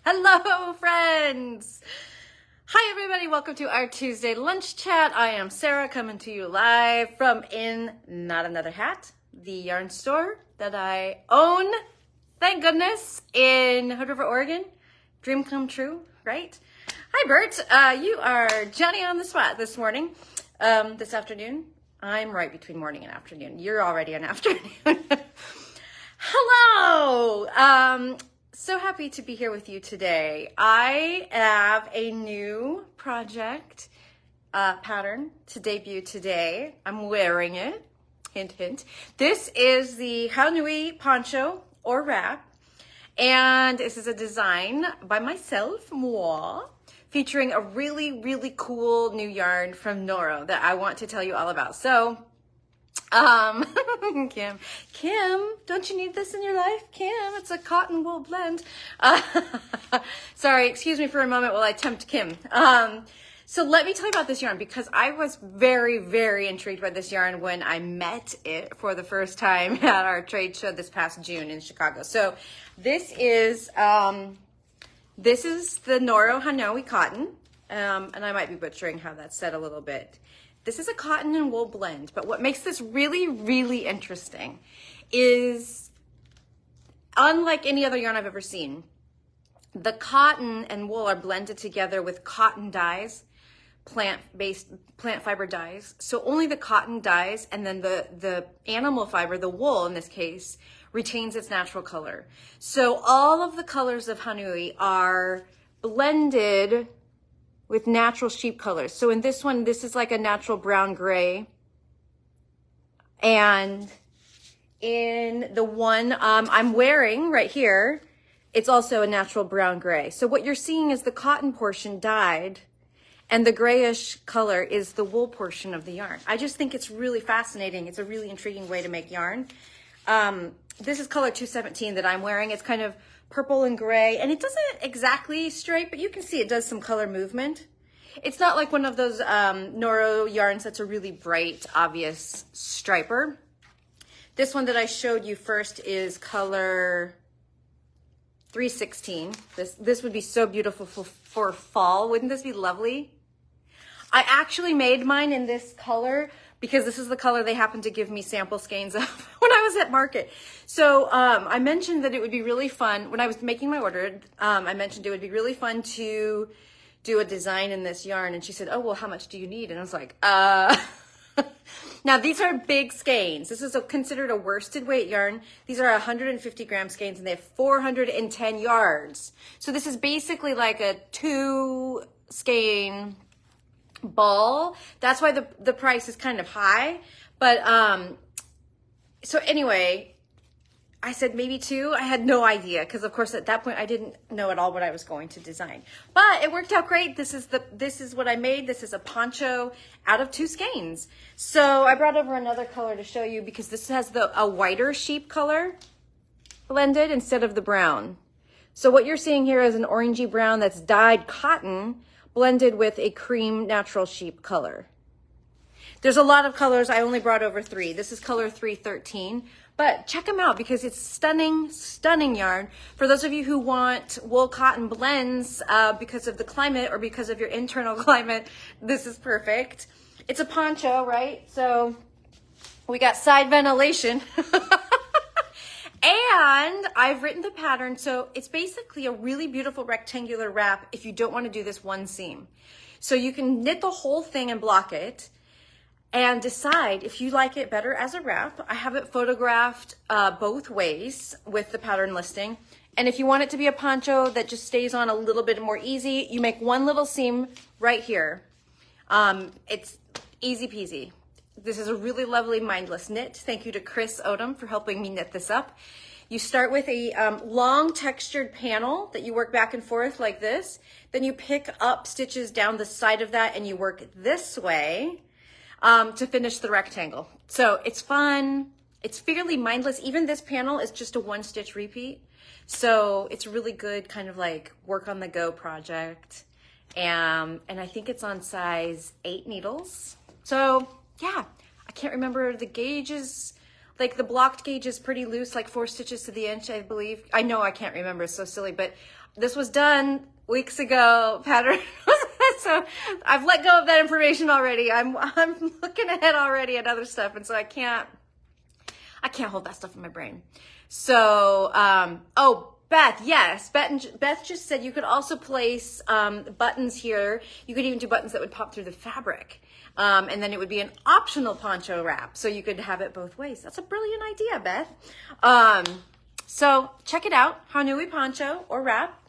Hello, friends. Hi, everybody. Welcome to our Tuesday lunch chat. I am Sarah, coming to you live from Not Another Hat, the yarn store that I own, thank goodness, in Hood River, Oregon. Dream come true, right? Hi, Bert. You are Johnny on the spot this morning, this afternoon. I'm right between morning and afternoon. You're already an afternoon. Hello. So happy to be here with you today. I have a new project pattern to debut today. I'm wearing it. Hint, hint. This is the Haunui Poncho or wrap. And this is a design by myself, moi, featuring a really, really cool new yarn from Noro that I want to tell you all about. So, Kim, don't you need this in your life? Kim, it's a cotton wool blend. Sorry, excuse me for a moment while I tempt Kim. So let me tell you about this yarn because I was very, very intrigued by this yarn when I met it for the first time at our trade show this past June in Chicago. So this is the Noro Haunui Cotton, and I might be butchering how that's said a little bit. This is a cotton and wool blend, but what makes this really, really interesting is, unlike any other yarn I've ever seen, the cotton and wool are blended together with cotton dyes, plant fiber dyes. So only the cotton dyes, and then the animal fiber, the wool in this case, retains its natural color. So all of the colors of Haunui are blended with natural sheep colors. So in this one, this is like a natural brown gray. And in the one I'm wearing right here, it's also a natural brown gray. So what you're seeing is the cotton portion dyed, and the grayish color is the wool portion of the yarn. I just think it's really fascinating. It's a really intriguing way to make yarn. This is color 217 that I'm wearing. It's kind of purple and gray, and it doesn't exactly stripe, but you can see it does some color movement. It's not like one of those Noro yarns that's a really bright, obvious striper. This one that I showed you first is color 316. This would be so beautiful for fall. Wouldn't this be lovely? I actually made mine in this color because this is the color they happened to give me sample skeins of when I was at market. So I mentioned that it would be really fun, when I was making my order, I mentioned it would be really fun to do a design in this yarn. And she said, oh, well, how much do you need? And I was like, Now these are big skeins. This is considered a worsted weight yarn. These are 150 gram skeins and they have 410 yards. So this is basically like a 2 skein ball. That's why the price is kind of high. But so anyway, I said maybe 2. I had no idea because of course at that point I didn't know at all what I was going to design. But it worked out great. This is what I made. This is a poncho out of 2 skeins. So I brought over another color to show you because this has a whiter sheep color blended instead of the brown. So what you're seeing here is an orangey brown that's dyed cotton blended with a cream natural sheep color. There's a lot of colors. I only brought over 3. This is color 313, but check them out because it's stunning, stunning yarn. For those of you who want wool cotton blends because of the climate or because of your internal climate, this is perfect. It's a poncho, right? So we got side ventilation. And I've written the pattern, so it's basically a really beautiful rectangular wrap if you don't want to do this one seam. So you can knit the whole thing and block it and decide if you like it better as a wrap. I have it photographed both ways with the pattern listing. And if you want it to be a poncho that just stays on a little bit more easy, you make one little seam right here. It's easy peasy. This is a really lovely mindless knit. Thank you to Chris Odom for helping me knit this up. You start with a long textured panel that you work back and forth like this. Then you pick up stitches down the side of that and you work this way to finish the rectangle. So it's fun. It's fairly mindless. Even this panel is just a 1-stitch repeat. So it's really good kind of like work on the go project. And I think it's on size 8 needles. So yeah, I can't remember the gauges Like the blocked gauge is pretty loose, like 4 stitches to the inch, I believe. I know I can't remember, it's so silly, but this was done weeks ago, pattern. So I've let go of that information already. I'm looking ahead already at other stuff, and so I can't hold that stuff in my brain. So, oh, Beth, yes, Beth just said you could also place buttons here. You could even do buttons that would pop through the fabric. And then it would be an optional poncho wrap. So you could have it both ways. That's a brilliant idea, Beth. So check it out, Haunui Poncho or wrap,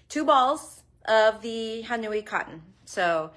2 balls of the Haunui Cotton. So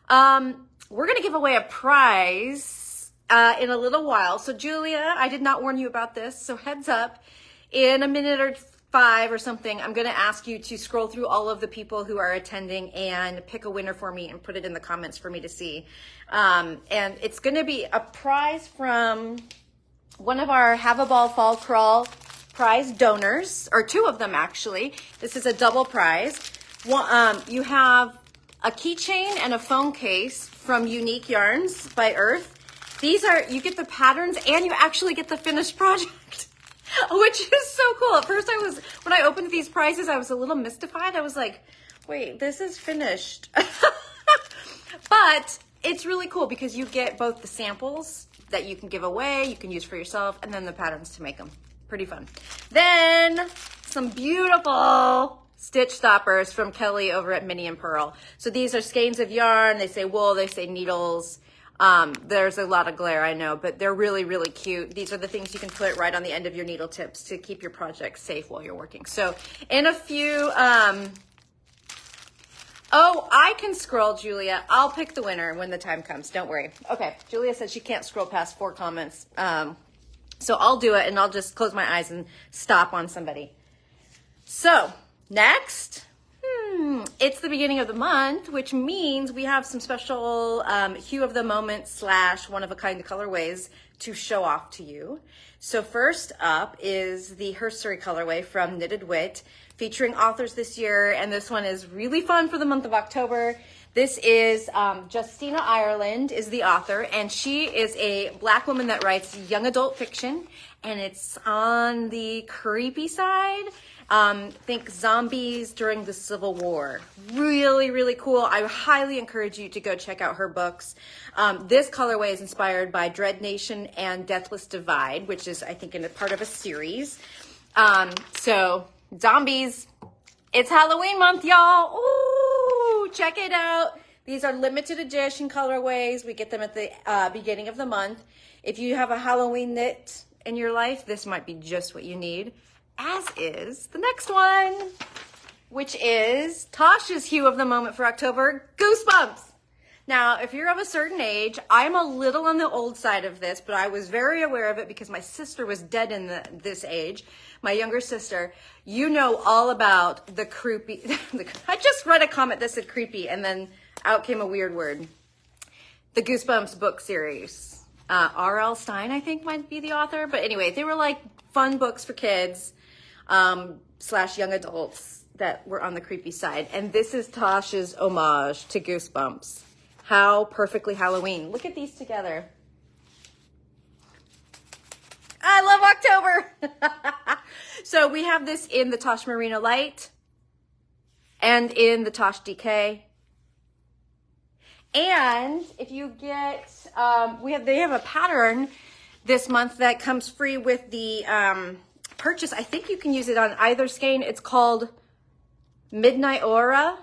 we're going to give away a prize in a little while. So Julia, I did not warn you about this. So heads up, in a minute or 5 or something, I'm going to ask you to scroll through all of the people who are attending and pick a winner for me and put it in the comments for me to see. And it's going to be a prize from one of our Have a Ball Fall Crawl prize donors, or 2 of them actually. This is a double prize. You have a keychain and a phone case from Unique Yarns by Earth. These are, you get the patterns and you actually get the finished project, which is so cool. At first when I opened these prizes, I was a little mystified. I was like, wait, this is finished. But it's really cool because you get both the samples that you can give away, you can use for yourself, and then the patterns to make them. Pretty fun. Then some beautiful stitch stoppers from Kelly over at Minnie and Pearl. So these are skeins of yarn. They say wool, they say needles. There's a lot of glare, I know, but they're really, really cute. These are the things you can put right on the end of your needle tips to keep your project safe while you're working. So in a few, oh, I can scroll, Julia. I'll pick the winner when the time comes. Don't worry. Okay, Julia said she can't scroll past 4 comments. So I'll do it, and I'll just close my eyes and stop on somebody. So next, it's the beginning of the month, which means we have some special hue of the moment / one-of-a-kind colorways to show off to you. So first up is the HERstory colorway from Knitted Wit, featuring authors this year, and this one is really fun for the month of October. This is Justina Ireland is the author, and she is a Black woman that writes young adult fiction, and it's on the creepy side. Think zombies during the Civil War. Really, really cool. I highly encourage you to go check out her books. This colorway is inspired by Dread Nation and Deathless Divide, which is, I think, in a part of a series. So zombies, it's Halloween month, y'all. Ooh, check it out. These are limited edition colorways. We get them at the beginning of the month. If you have a Halloween knit in your life, this might be just what you need. As is the next one, which is Tosh's hue of the moment for October, Goosebumps. Now, if you're of a certain age, I'm a little on the old side of this, but I was very aware of it because my sister was dead in this age, my younger sister. You know all about the creepy, I just read a comment that said creepy, and then out came a weird word. The Goosebumps book series. R.L. Stein, I think, might be the author, but anyway, they were like fun books for kids. / young adults that were on the creepy side. And this is Tosh's homage to Goosebumps. How perfectly Halloween. Look at these together. I love October. So we have this in the Tosh Merino Light and in the Tosh DK. And if you get, they have a pattern this month that comes free with the, purchase. I think you can use it on either skein. It's called Midnight Aura.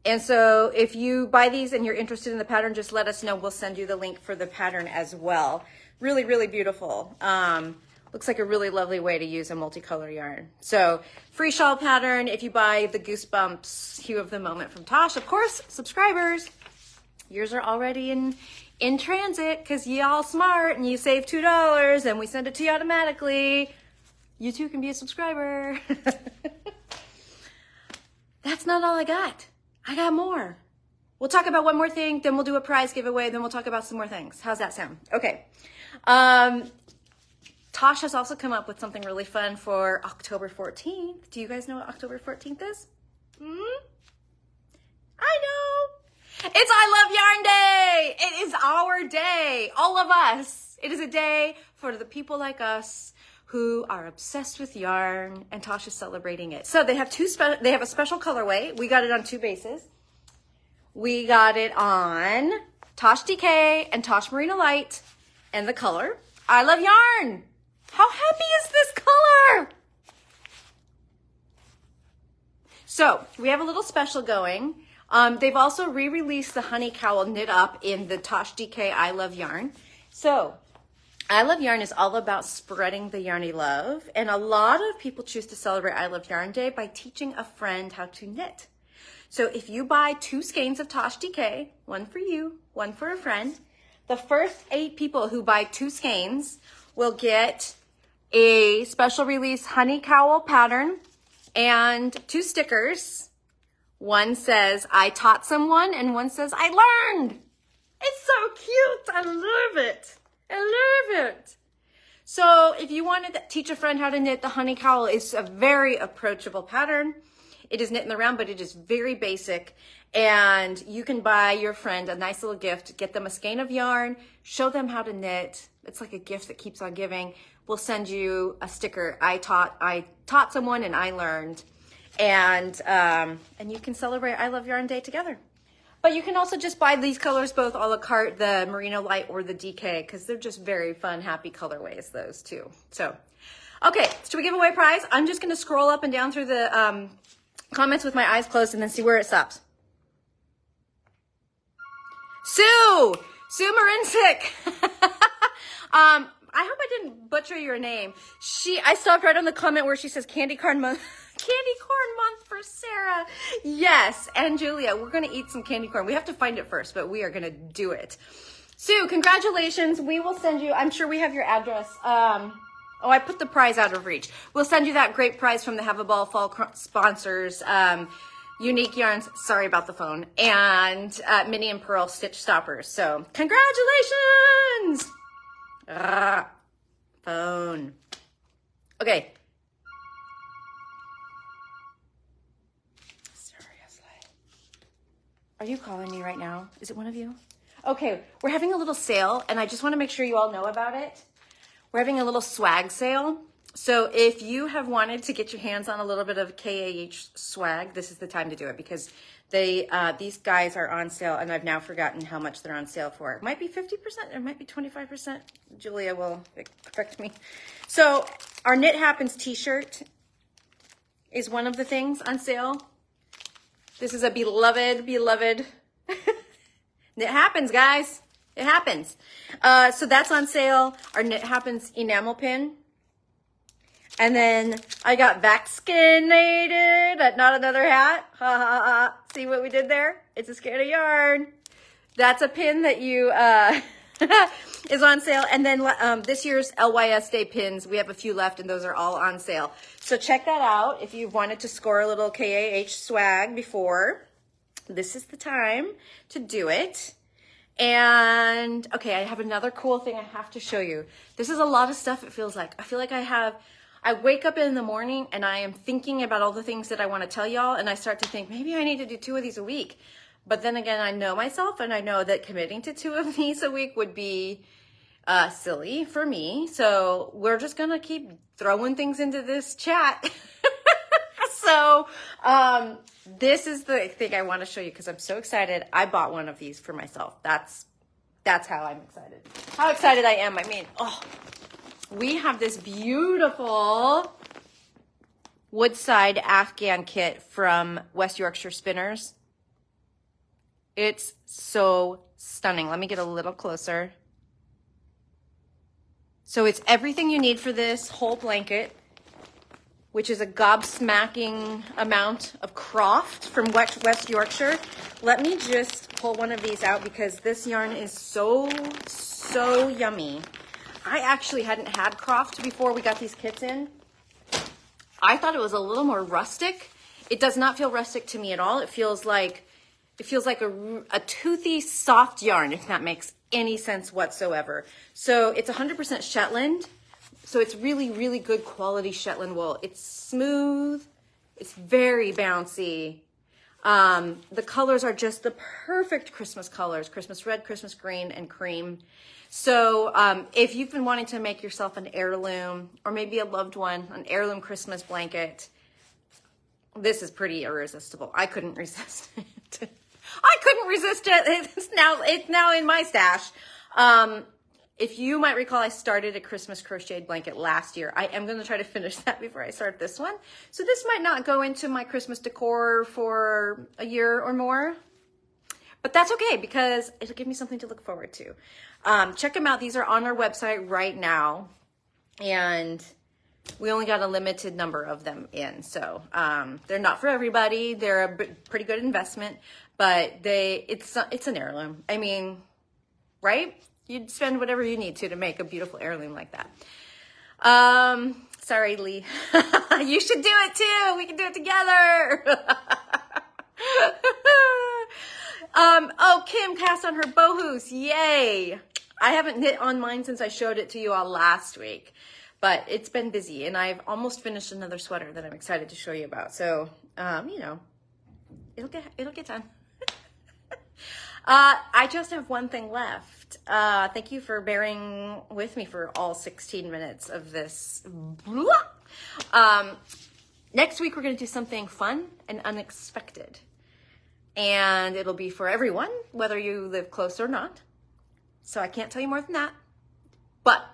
And so if you buy these and you're interested in the pattern, just let us know. We'll send you the link for the pattern as well. Really, really beautiful. Looks like a really lovely way to use a multicolor yarn. So free shawl pattern if you buy the Goosebumps hue of the moment from Tosh. Of course, subscribers, yours are already in transit because y'all smart and you save $2 and we send it to you automatically. You too can be a subscriber. That's not all I got. I got more. We'll talk about one more thing, then we'll do a prize giveaway, then we'll talk about some more things. How's that sound? Okay. Tosh has also come up with something really fun for October 14th. Do you guys know what October 14th is? I know. It's I Love Yarn Day. It is our day. All of us. It is a day for the people like us who are obsessed with yarn, and Tosh is celebrating it. So they have they have a special colorway. We got it on 2 bases. We got it on Tosh DK and Tosh Merino Light, and the color I Love Yarn. How happy is this color? So we have a little special going. They've also re-released the Honey Cowl knit up in the Tosh DK I Love Yarn. So I Love Yarn is all about spreading the yarny love, and a lot of people choose to celebrate I Love Yarn Day by teaching a friend how to knit. So if you buy 2 skeins of Tosh DK, one for you, one for a friend, the first 8 people who buy 2 skeins will get a special release Honey Cowl pattern and 2 stickers. One says, I taught someone, and one says, I learned. It's so cute. I love it. I love it. So if you want to teach a friend how to knit, the Honey Cowl is a very approachable pattern. It is knit in the round, but it is very basic. And you can buy your friend a nice little gift, get them a skein of yarn, show them how to knit. It's like a gift that keeps on giving. We'll send you a sticker. I taught someone and I learned. And you can celebrate I Love Yarn Day together. But you can also just buy these colors both a la carte, the Merino Light or the DK, because they're just very fun, happy colorways, those two. So, okay, should we give away a prize? I'm just going to scroll up and down through the comments with my eyes closed and then see where it stops. Sue Marinsik. I hope I didn't butcher your name. I stopped right on the comment where she says candy corn month for Sarah. Yes, and Julia, we're going to eat some candy corn. We have to find it first, but we are going to do it. Sue, congratulations. We will send you, I'm sure we have your address. Oh, I put the prize out of reach. We'll send you that great prize from the Have a Ball Fall sponsors, Unique Yarns, sorry about the phone, and Minnie and Pearl Stitch Stoppers. So, congratulations! Phone. Okay. Seriously. Are you calling me right now? Is it one of you? Okay, we're having a little sale, and I just want to make sure you all know about it. We're having a little swag sale. So if you have wanted to get your hands on a little bit of KAH swag, this is the time to do it, because these guys are on sale, and I've now forgotten how much they're on sale for. It might be 50%, it might be 25%. Julia will correct me. So our Knit Happens t-shirt is one of the things on sale. This is a beloved. Knit Happens, guys. It happens. So that's on sale. Our Knit Happens enamel pin. And then I got vaccinated at Not Another Hat. Ha ha ha. See what we did there? It's a skein of yarn. That's a pin that you is on sale. And then this year's LYS Day pins, we have a few left, and those are all on sale. So check that out if you've wanted to score a little KAH swag before. This is the time to do it. And okay, I have another cool thing I have to show you. This is a lot of stuff, it feels like. I feel like I wake up in the morning and I am thinking about all the things that I want to tell y'all, and I start to think, maybe I need to do 2 of these a week. But then again, I know myself, and I know that committing to 2 of these a week would be silly for me. So we're just going to keep throwing things into this chat. So this is the thing I want to show you because I'm so excited. I bought one of these for myself. That's how I'm excited. How excited I am. I mean, we have this beautiful Woodside Afghan kit from West Yorkshire Spinners. It's so stunning. Let me get a little closer. So it's everything you need for this whole blanket, which is a gobsmacking amount of Croft from West Yorkshire. Let me just pull one of these out because this yarn is so yummy. I actually hadn't had Croft before we got these kits in. I thought it was a little more rustic. It does not feel rustic to me at all. It feels like a toothy, soft yarn, if that makes any sense whatsoever. So it's 100% Shetland. So it's really, really good quality Shetland wool. It's smooth. It's very bouncy. The colors are just the perfect Christmas colors, Christmas red, Christmas green, and cream. So if you've been wanting to make yourself an heirloom or maybe a loved one, an heirloom Christmas blanket, this is pretty irresistible. I couldn't resist it. I couldn't resist it. It's now in my stash. If you might recall, I started a Christmas crocheted blanket last year. I am going to try to finish that before I start this one. So this might not go into my Christmas decor for a year or more, but that's okay because it'll give me something to look forward to. Check them out. These are on our website right now, and we only got a limited number of them in. So they're not for everybody. They're a pretty good investment, but it's an heirloom. I mean, right? You'd spend whatever you need to make a beautiful heirloom like that. Sorry, Lee. You should do it too. We can do it together. Oh, Kim cast on her bohus. Yay. I haven't knit on mine since I showed it to you all last week, but it's been busy and I've almost finished another sweater that I'm excited to show you about. So, you know, it'll get done. I just have one thing left. Thank you for bearing with me for all 16 minutes of this. Next week, we're going to do something fun and unexpected. And it'll be for everyone, whether you live close or not. So I can't tell you more than that. But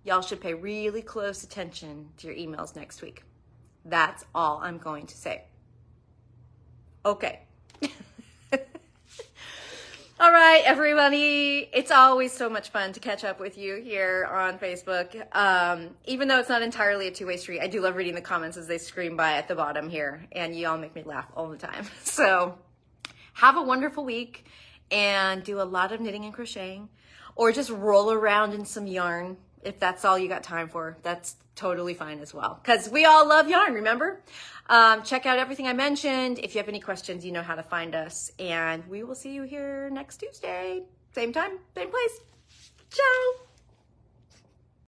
y'all should pay really close attention to your emails next week. That's all I'm going to say. Okay. All right, everybody. It's always so much fun to catch up with you here on Facebook. Even though it's not entirely a two-way street, I do love reading the comments as they scream by at the bottom here, and you all make me laugh all the time. So have a wonderful week and do a lot of knitting and crocheting, or just roll around in some yarn. If that's all you got time for, that's totally fine as well. Because we all love yarn, remember? Check out everything I mentioned. If you have any questions, you know how to find us. And we will see you here next Tuesday. Same time, same place. Ciao.